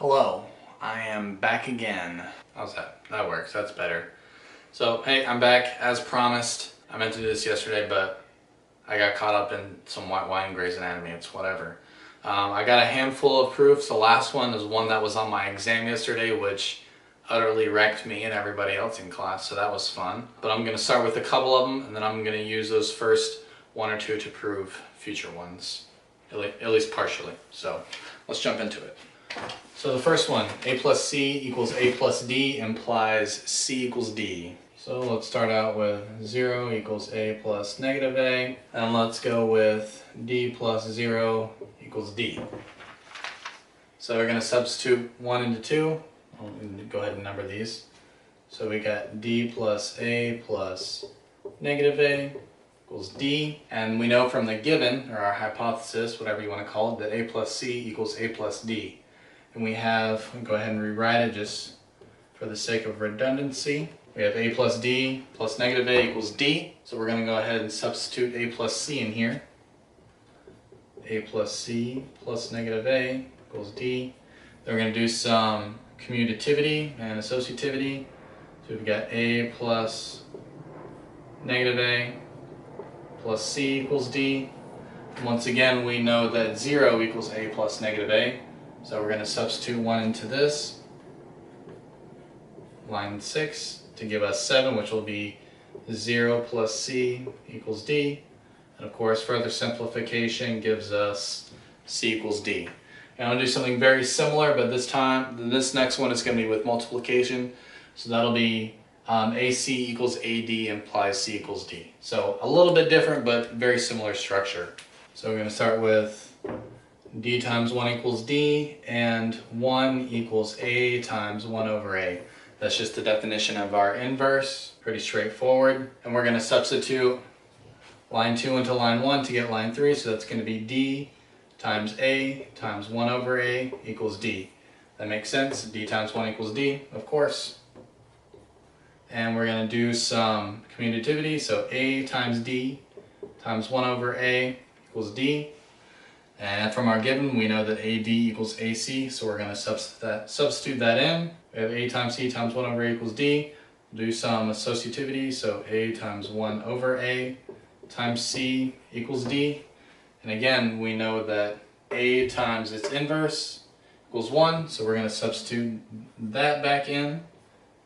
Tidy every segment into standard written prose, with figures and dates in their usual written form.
Hello, I am back again. How's that? That works, that's better. So, hey, I'm back as promised. I meant to do this yesterday, but I got caught up in some white wine Grey's Anatomy, it's whatever. I got a handful of proofs. The last one is one that was on my exam yesterday, which utterly wrecked me and everybody else in class, so that was fun. But I'm going to start with a couple of them, and then I'm going to use those first one or two to prove future ones, at least partially. So, let's jump into it. So the first one, a plus c equals a plus d implies c equals d. So let's start out with 0 equals a plus negative a, and let's go with d plus 0 equals d. So we're going to substitute 1 into 2. I'll go ahead and number these. So we got d plus a plus negative a equals d, and we know from the given, or our hypothesis, whatever you want to call it, that a plus c equals a plus d. And we have, go ahead and rewrite it just for the sake of redundancy. We have a plus d plus negative a equals d. So we're going to go ahead and substitute a plus c in here. A plus c plus negative a equals d. Then we're going to do some commutativity and associativity. So we've got a plus negative a plus c equals d. And once again, we know that 0 equals a plus negative a. So we're going to substitute 1 into this, line 6, to give us 7, which will be 0 plus c equals d. And of course, further simplification gives us c equals d. And I'll do something very similar, but this next one is going to be with multiplication. So that'll be ac equals ad implies c equals d. So a little bit different, but very similar structure. So we're going to start with d times 1 equals d, and 1 equals a times 1 over a. That's just the definition of our inverse. Pretty straightforward. And we're going to substitute line 2 into line 1 to get line 3, so that's going to be d times a times 1 over a equals d. That makes sense. D times 1 equals d, of course. And we're going to do some commutativity, so a times d times 1 over a equals d. And from our given, we know that AD equals AC, so we're going to substitute that in. We have A times C times 1 over A equals D. We'll do some associativity, so A times 1 over A times C equals D. And again, we know that A times its inverse equals 1, so we're going to substitute that back in.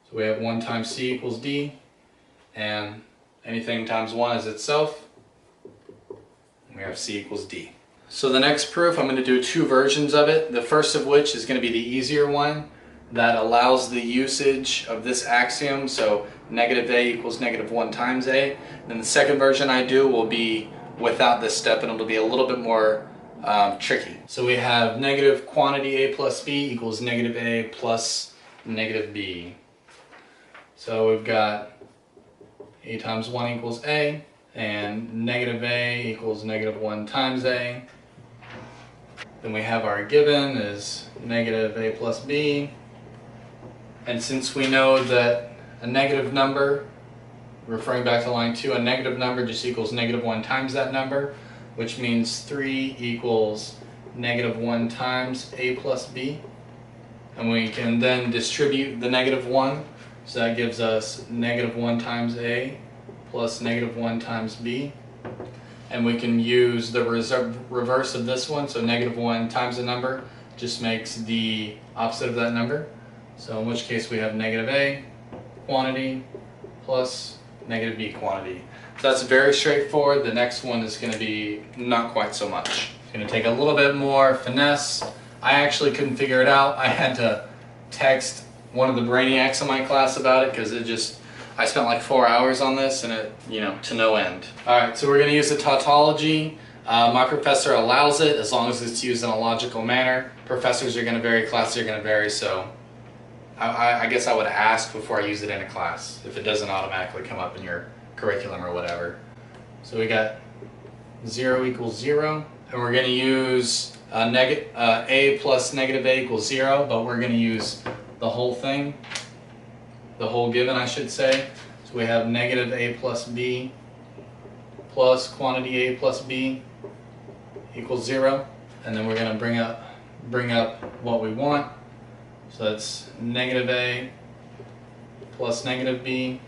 So we have 1 times C equals D, and anything times 1 is itself. And we have C equals D. So the next proof, I'm going to do two versions of it. The first of which is going to be the easier one that allows the usage of this axiom. So negative a equals negative 1 times a. And then the second version I do will be without this step, and it'll be a little bit more tricky. So we have negative quantity a plus b equals negative a plus negative b. So we've got a times 1 equals a, and negative a equals negative 1 times a. Then we have our given is negative a plus b. And since we know that a negative number, referring back to line 2, a negative number just equals negative 1 times that number, which means 3 equals negative 1 times a plus b. And we can then distribute the negative 1, so that gives us negative 1 times a plus negative 1 times b. And we can use the reverse of this one, so negative 1 times a number just makes the opposite of that number. So in which case we have negative a quantity plus negative b quantity. So that's very straightforward. The next one is going to be not quite so much. It's going to take a little bit more finesse. I actually couldn't figure it out. I had to text one of the brainiacs in my class about it because I spent like 4 hours on this, and it, to no end. Alright, so we're going to use the tautology. My professor allows it as long as it's used in a logical manner. Professors are going to vary, classes are going to vary, so I guess I would ask before I use it in a class if it doesn't automatically come up in your curriculum or whatever. So we got 0 equals 0, and we're going to use a plus negative a equals 0, but we're going to use the whole thing. The whole given, I should say. So we have negative a plus b plus quantity a plus b equals 0. And then we're going to bring up what we want. So that's negative a plus negative b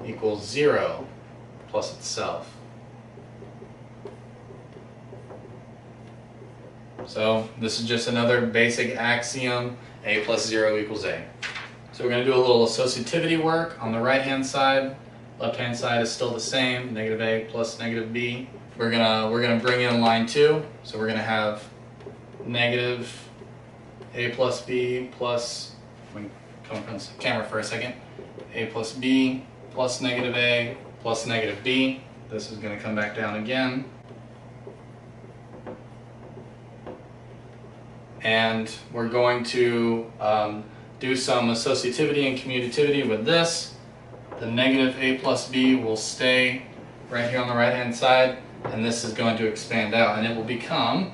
equals 0 plus itself. So this is just another basic axiom, a plus 0 equals a. So we're going to do a little associativity work on the right hand side. Left hand side is still the same, negative a plus negative b. We're gonna bring in line 2, so we're gonna have negative a plus b plus, let me come up on the camera for a second, a plus b plus negative a plus negative b. This is gonna come back down again. And we're going to do some associativity and commutativity with this. The negative a plus b will stay right here on the right hand side, and this is going to expand out, and it will become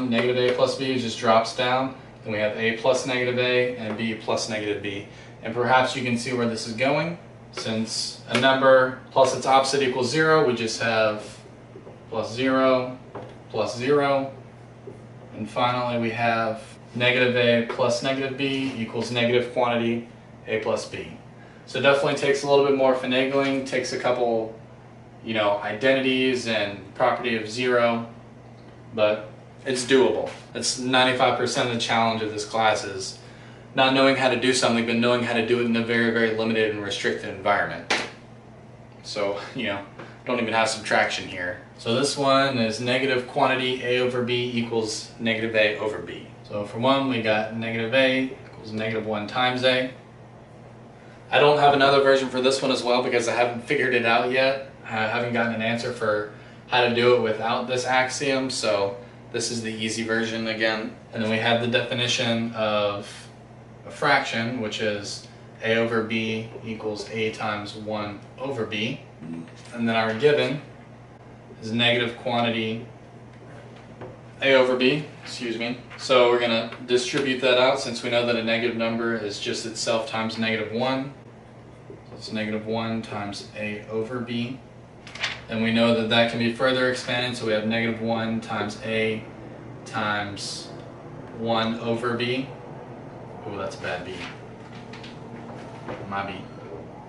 negative a plus b just drops down. Then we have a plus negative a and b plus negative b. And perhaps you can see where this is going. Since a number plus its opposite equals 0, we just have plus 0 plus 0. And finally we have negative a plus negative b equals negative quantity a plus b. So it definitely takes a little bit more finagling, takes a couple, identities and property of 0, but it's doable. It's 95% of the challenge of this class is not knowing how to do something, but knowing how to do it in a very, very limited and restricted environment. So, don't even have subtraction here. So this one is negative quantity a over b equals negative a over b. So for one, we got negative a equals negative 1 times a. I don't have another version for this one as well because I haven't figured it out yet. I haven't gotten an answer for how to do it without this axiom, so this is the easy version again. And then we have the definition of a fraction, which is a over b equals a times 1 over b. And then our given is negative quantity a over b, So we're going to distribute that out since we know that a negative number is just itself times negative 1. So it's negative 1 times a over b. And we know that that can be further expanded, so we have negative 1 times a times 1 over b. Ooh, that's a bad b. My b.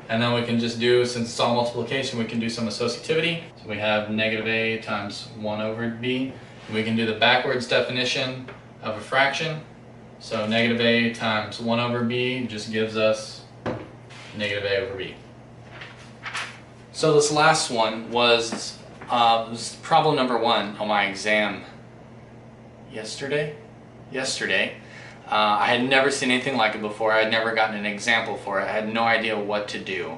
And then we can just do, since it's all multiplication, we can do some associativity. So we have negative a times 1 over b. And we can do the backwards definition of a fraction. So negative a times 1 over b just gives us negative a over b. So this last one was problem number 1 on my exam yesterday. I had never seen anything like it before. I had never gotten an example for it. I had no idea what to do.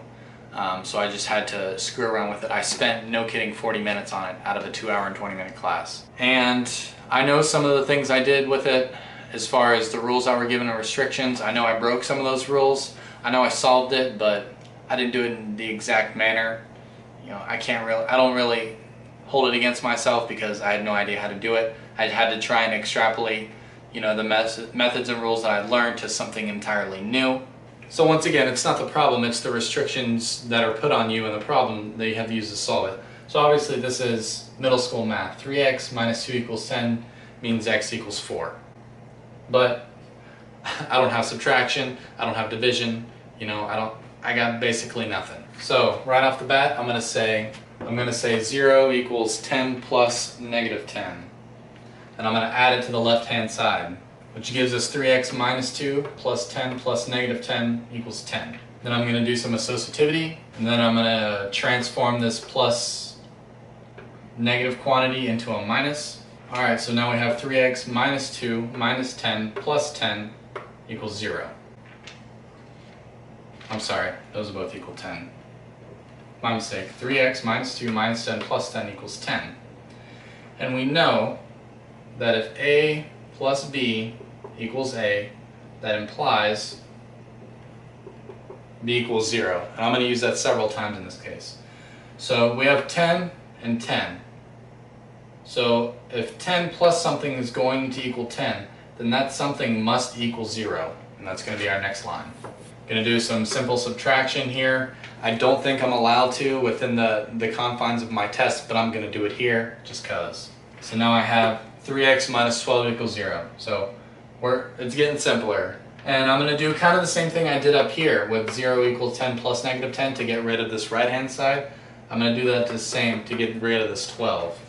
So I just had to screw around with it. I spent, no kidding, 40 minutes on it out of a 2-hour and 20-minute class. And I know some of the things I did with it as far as the rules I were given and restrictions. I know I broke some of those rules. I know I solved it, but I didn't do it in the exact manner. I don't really hold it against myself because I had no idea how to do it. I had to try and extrapolate, the methods and rules that I learned to something entirely new. So once again, it's not the problem, it's the restrictions that are put on you and the problem that you have to use to solve it. So obviously this is middle school math. 3x minus 2 equals 10 means x equals 4. But I don't have subtraction, I don't have division, I got basically nothing. So right off the bat, I'm going to say 0 equals 10 plus negative 10. And I'm going to add it to the left hand side, which gives us 3x minus 2 plus 10 plus negative 10 equals 10. Then I'm going to do some associativity, and then I'm going to transform this plus negative quantity into a minus. Alright, so now we have 3x minus 2 minus 10 plus 10 equals 0. I'm sorry, those are both equal 10. My mistake. 3x minus 2 minus 10 plus 10 equals 10. And we know that if a plus b equals a, that implies b equals 0. And I'm going to use that several times in this case. So we have 10 and 10. So if 10 plus something is going to equal 10, then that something must equal 0. And that's going to be our next line. Going to do some simple subtraction here. I don't think I'm allowed to within the confines of my test, but I'm going to do it here just because. So now I have 3x minus 12 equals 0. So It's getting simpler. And I'm going to do kind of the same thing I did up here with 0 equals 10 plus negative 10 to get rid of this right hand side. I'm going to do that the same to get rid of this 12.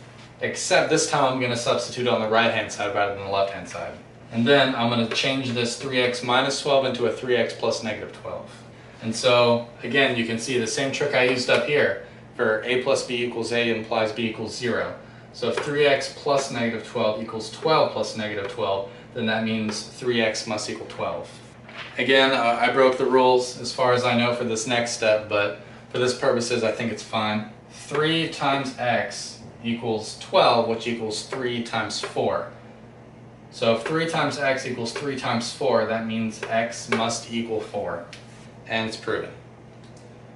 Except this time I'm going to substitute on the right hand side rather than the left hand side. And then I'm going to change this 3x minus 12 into a 3x plus negative 12. And so again, you can see the same trick I used up here. For a plus b equals a implies b equals 0. So if 3x plus negative 12 equals 12 plus negative 12, then that means 3x must equal 12. Again, I broke the rules as far as I know for this next step, but for this purposes I think it's fine. 3 times x equals 12, which equals 3 times 4. So if 3 times x equals 3 times 4, that means x must equal 4. And it's proven.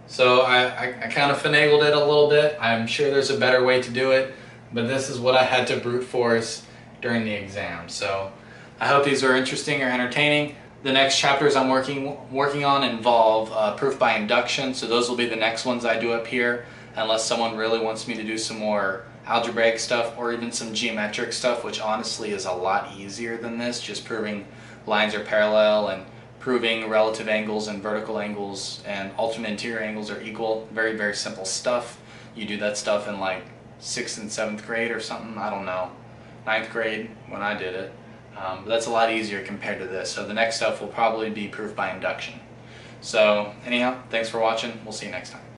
So I kind of finagled it a little bit. I'm sure there's a better way to do it, but this is what I had to brute force during the exam. So I hope these are interesting or entertaining. The next chapters I'm working on involve proof by induction, so those will be the next ones I do up here, unless someone really wants me to do some more algebraic stuff or even some geometric stuff, which honestly is a lot easier than this, just proving lines are parallel and proving relative angles and vertical angles and alternate interior angles are equal. Very, very simple stuff. You do that stuff in like 6th and 7th grade or something, I don't know, 9th grade when I did it. But that's a lot easier compared to this. So the next stuff will probably be proof by induction. So anyhow, thanks for watching. We'll see you next time.